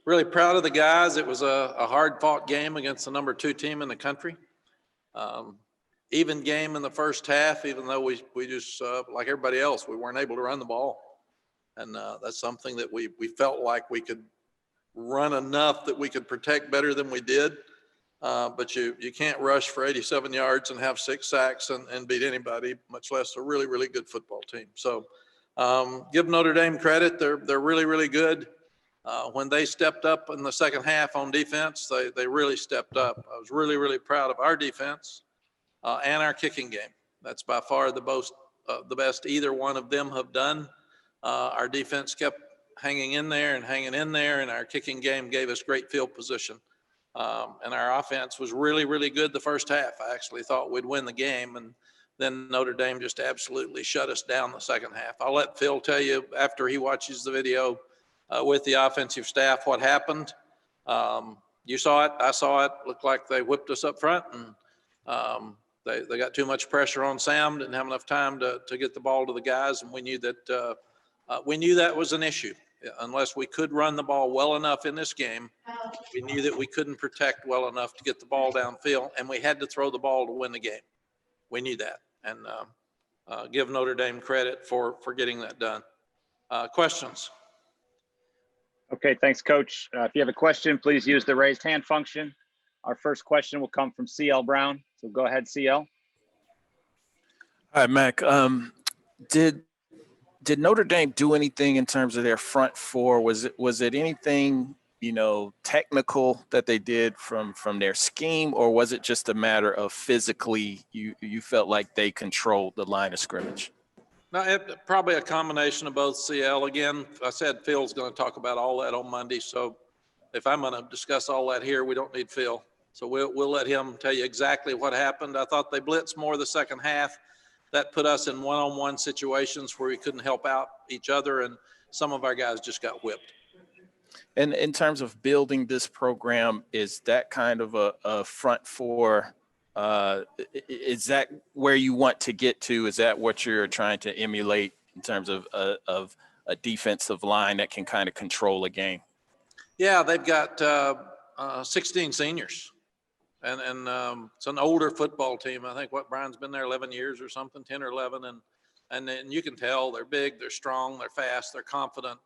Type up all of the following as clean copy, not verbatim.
Really proud of the guys. It was a hard-fought game against the number 2 team in the country. Even game in the first half, even though we just, like everybody else, we weren't able to run the ball. And that's something that we felt like we could run enough that we could protect better than we did. But you can't rush for 87 yards and have 6 sacks and beat anybody, much less a really, really good football team. So give Notre Dame credit. They're really, really good. When they stepped up in the second half on defense, they really stepped up. I was really, really proud of our defense and our kicking game. That's by far the best either one of them have done. Our defense kept hanging in there, and our kicking game gave us great field position. And our offense was really, really good the first half. I actually thought we'd win the game, and then Notre Dame just absolutely shut us down the second half. I'll let Phil tell you after he watches the video with the offensive staff what happened. You saw it, I saw it. Looked like they whipped us up front, and they got too much pressure on Sam, didn't have enough time to get the ball to the guys, and we knew that was an issue. Unless we could run the ball well enough in this game, we knew that we couldn't protect well enough to get the ball downfield, and we had to throw the ball to win the game. We knew that, and give Notre Dame credit for getting that done. Questions? Okay, thanks, Coach. If you have a question, please use the raised hand function. Our first question will come from CL Brown. So go ahead, CL. All right, Mack. Did Notre Dame do anything in terms of their front four? Was it anything, technical that they did from their scheme, or was it just a matter of physically you felt like they controlled the line of scrimmage? No, probably a combination of both, CL. Again, I said Phil's going to talk about all that on Monday, so if I'm going to discuss all that here, we don't need Phil. So we'll let him tell you exactly what happened. I thought they blitzed more the second half. That put us in one-on-one situations where we couldn't help out each other, and some of our guys just got whipped. And in terms of building this program, is that kind of a front four? Is that where you want to get to? Is that what you're trying to emulate in terms of a defensive line that can kind of control a game? Yeah, they've got 16 seniors. And it's an older football team. I think Brian's been there 11 years or something, 10 or 11. And then you can tell they're big, they're strong, they're fast, they're confident.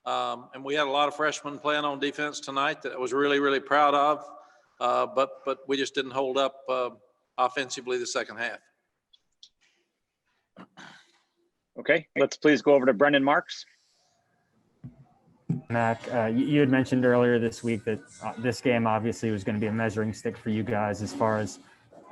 And we had a lot of freshmen playing on defense tonight that I was really, really proud of. But we just didn't hold up offensively the second half. Okay, let's please go over to Brendan Marks. Mack, you had mentioned earlier this week that this game obviously was going to be a measuring stick for you guys as far as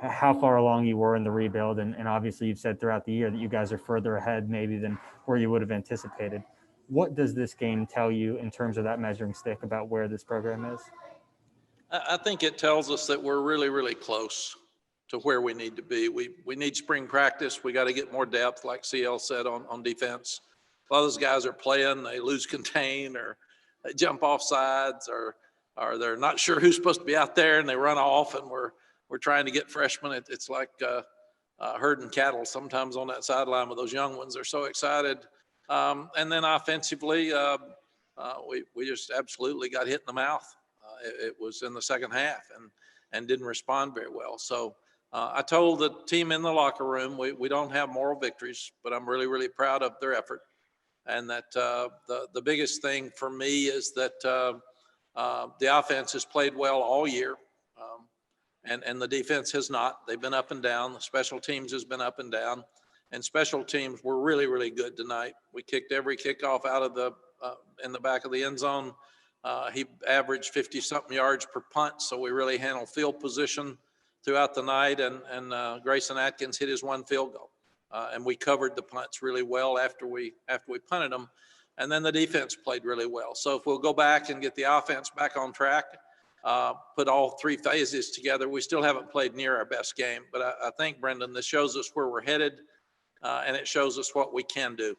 how far along you were in the rebuild. And obviously you've said throughout the year that you guys are further ahead maybe than where you would have anticipated. What does this game tell you in terms of that measuring stick about where this program is? I think it tells us that we're really, really close to where we need to be. We need spring practice. We got to get more depth, like CL said, on defense. A lot of those guys are playing, they lose contain, or they jump off sides, or they're not sure who's supposed to be out there and they run off, and we're trying to get freshmen. It's like herding cattle sometimes on that sideline with those young ones. They're so excited. And then offensively, we just absolutely got hit in the mouth. It was in the second half and didn't respond very well. So I told the team in the locker room, we don't have moral victories, but I'm really, really proud of their effort. And that the biggest thing for me is that the offense has played well all year, and the defense has not. They've been up and down. The special teams has been up and down, and special teams were really, really good tonight. We kicked every kickoff out of in the back of the end zone. He averaged 50-something yards per punt, so we really handled field position throughout the night, and Grayson Atkins hit his one field goal. And we covered the punts really well after we punted them. And then the defense played really well. So if we'll go back and get the offense back on track, put all three phases together, we still haven't played near our best game. But I think, Brendan, this shows us where we're headed, and it shows us what we can do.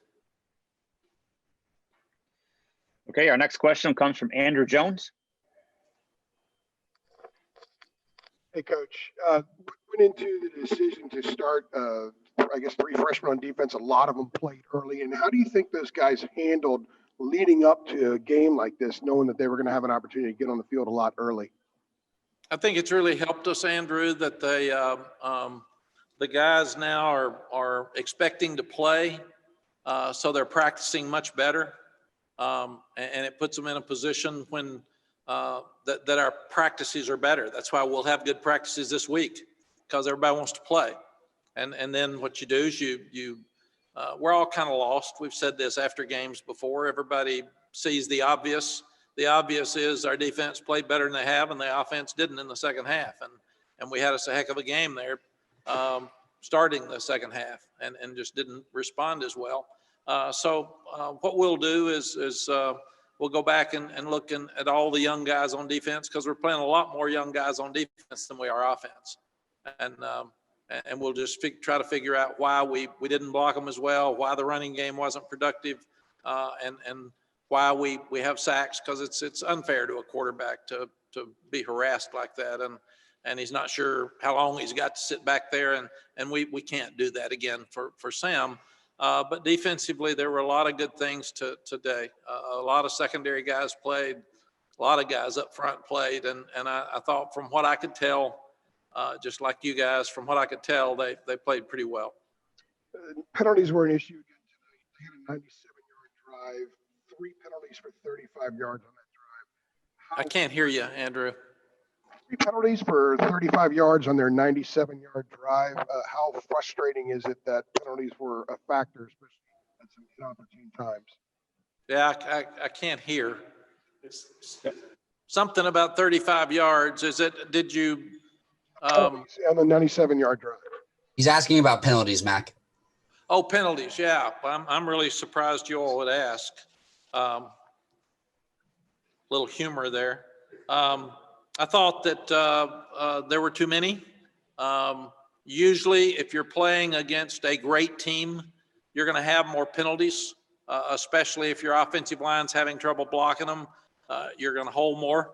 Okay, our next question comes from Andrew Jones. Hey, Coach. Went into the decision to start, I guess, 3 freshmen on defense. A lot of them played early. And how do you think those guys handled leading up to a game like this, knowing that they were going to have an opportunity to get on the field a lot early? I think it's really helped us, Andrew, that the guys now are expecting to play, so they're practicing much better, and it puts them in a position when that our practices are better. That's why we'll have good practices this week, because everybody wants to play. And then what you do is we're all kind of lost. We've said this after games before. Everybody sees the obvious. The obvious is our defense played better than they have, and the offense didn't in the second half. And we had us a heck of a game there starting the second half and just didn't respond as well. So what we'll do is we'll go back and look at all the young guys on defense, because we're playing a lot more young guys on defense than we are offense. And we'll just try to figure out why we didn't block them as well, why the running game wasn't productive, and why we have sacks, because it's unfair to a quarterback to be harassed like that, and he's not sure how long he's got to sit back there, and we can't do that again for Sam. But defensively, there were a lot of good things today. A lot of secondary guys played, a lot of guys up front played, and I thought, from what I could tell, just like you guys, from what I could tell, they played pretty well. Penalties were an issue again tonight. They had a 97-yard drive, 3 penalties for 35 yards on that drive. I can't hear you, Andrew. 3 penalties for 35 yards on their 97-yard drive. How frustrating is it that penalties were a factor, especially at some inopportune times? Yeah, I can't hear. Something about 35 yards. Did you? On the 97-yard drive. He's asking about penalties, Mack. Oh, penalties. Yeah, I'm really surprised you all would ask. Little humor there. I thought that there were too many. Usually, if you're playing against a great team, you're going to have more penalties, especially if your offensive line's having trouble blocking them. You're going to hold more.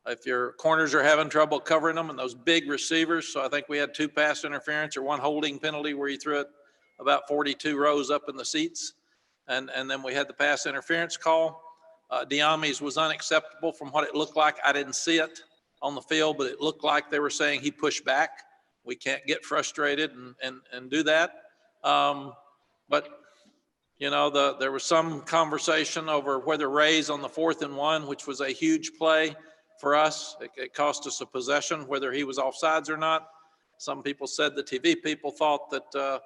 If your corners are having trouble covering them, and those big receivers. So I think we had 2 pass interference or 1 holding penalty where he threw it about 42 rows up in the seats. And then we had the pass interference call. Diami's was unacceptable from what it looked like. I didn't see it on the field, but it looked like they were saying he pushed back. We can't get frustrated and do that. But, you know, there was some conversation over whether Ray's on the 4th and 1, which was a huge play for us. It cost us a possession, whether he was offsides or not. Some people said, the TV people thought that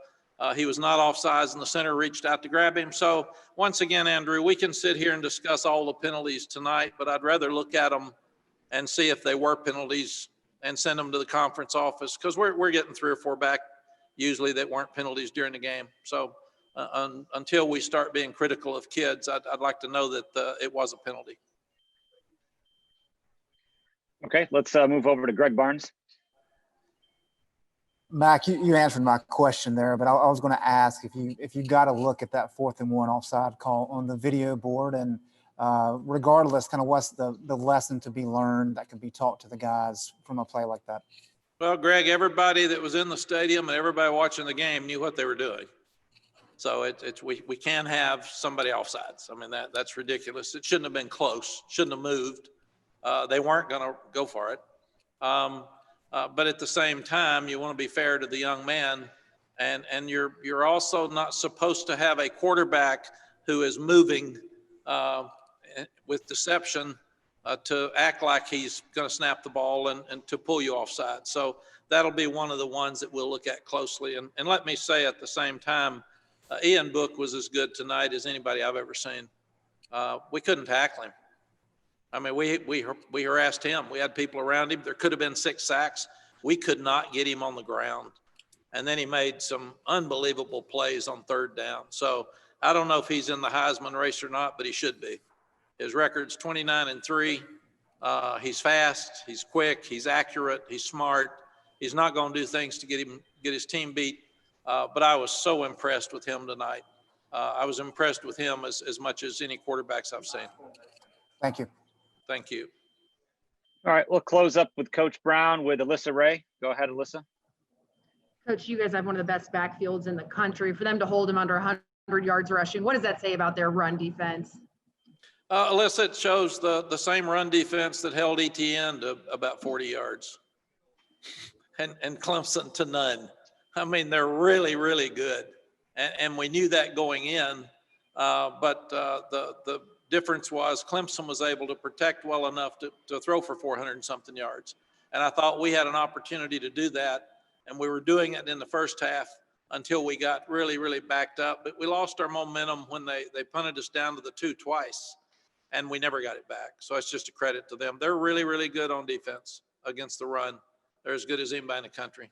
he was not offsides and the center reached out to grab him. So once again, Andrew, we can sit here and discuss all the penalties tonight, but I'd rather look at them and see if they were penalties and send them to the conference office, because we're getting 3 or 4 back usually that weren't penalties during the game. So until we start being critical of kids, I'd like to know that it was a penalty. Okay, let's move over to Greg Barnes. Mack, you answered my question there, but I was going to ask if you got to look at that 4th and 1 offside call on the video board, and regardless, kind of what's the lesson to be learned that could be taught to the guys from a play like that? Well, Greg, everybody that was in the stadium and everybody watching the game knew what they were doing. So we can't have somebody offsides. I mean, that's ridiculous. It shouldn't have been close. Shouldn't have moved. They weren't going to go for it. But at the same time, you want to be fair to the young man, and you're also not supposed to have a quarterback who is moving with deception to act like he's going to snap the ball and to pull you offside. So that'll be one of the ones that we'll look at closely. And let me say at the same time, Ian Book was as good tonight as anybody I've ever seen. We couldn't tackle him. I mean, we harassed him. We had people around him. There could have been 6 sacks. We could not get him on the ground. And then he made some unbelievable plays on 3rd down. So I don't know if he's in the Heisman race or not, but he should be. His record's 29-3. He's fast. He's quick. He's accurate. He's smart. He's not going to do things to get his team beat. But I was so impressed with him tonight. I was impressed with him as much as any quarterbacks I've seen. Thank you. Thank you. All right, we'll close up with Coach Brown with Alyssa Ray. Go ahead, Alyssa. Coach, you guys have one of the best backfields in the country. For them to hold him under 100 yards rushing. What does that say about their run defense? Alyssa, it shows the same run defense that held ETN to about 40 yards and Clemson to none. I mean, they're really, really good. And we knew that going in. But the difference was Clemson was able to protect well enough to throw for 400 and something yards. And I thought we had an opportunity to do that. And we were doing it in the first half until we got really, really backed up. But we lost our momentum when they punted us down to the 2 twice. And we never got it back. So it's just a credit to them. They're really, really good on defense against the run. They're as good as anybody in the country.